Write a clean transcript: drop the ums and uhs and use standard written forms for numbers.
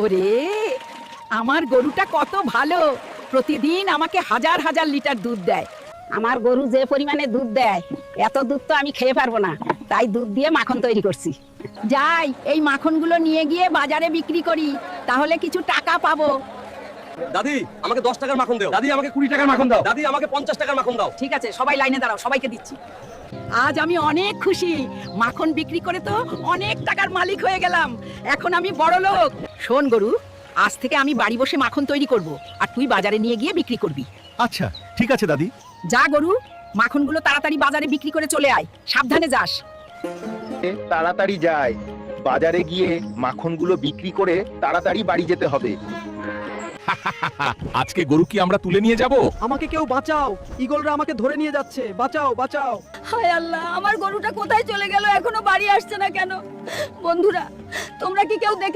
ওরে, আমার গরুটা কত ভালো, প্রতিদিন আমাকে হাজার হাজার লিটার দুধ দেয়। আমার গরু যে পরিমাণে দুধ দেয়, এত দুধ তো আমি খেয়ে পারবো না, তাই দুধ দিয়ে মাখন তৈরি করছি। যাই, এই মাখনগুলো নিয়ে গিয়ে বাজারে বিক্রি করি, তাহলে কিছু টাকা পাবো। দাদি আমাকে 10 টাকার মাখন দাও। দাদি আমাকে 20 টাকার মাখন দাও। দাদি আমাকে 50 টাকার মাখন দাও। ঠিক আছে, সবাই লাইনে দাঁড়াও, সবাইকে দিচ্ছি। আজ আমি অনেক খুশি, মাখন বিক্রি করে তো অনেক টাকার মালিক হয়ে গেলাম। এখন আমি বড় লোক। শোন গরু, আজ থেকে আমি বাড়ি বসে মাখন তৈরি করব, আর তুই বাজারে নিয়ে গিয়ে বিক্রি করবি। আচ্ছা ঠিক আছে দাদি। যা গরু, মাখনগুলো তাড়াতাড়ি বাজারে বিক্রি করে চলে আয়, সাবধানে যাস। তাড়াতাড়ি যায়, বাজারে গিয়ে মাখনগুলো বিক্রি করে তাড়াতাড়ি বাড়ি যেতে হবে। আজকে গরু কি আমরা তুলে নিয়ে যাব? আমাকে কেউ বাঁচাও, ঈগলরা আমাকে ধরে নিয়ে যাচ্ছে, বাঁচাও বাঁচাও। হায় আল্লাহ, আমার গরুটা কোথায় চলে গেল, এখনো বাড়ি আসছে না কেন? বন্ধুরা, তোমরা কি কেউ দেখে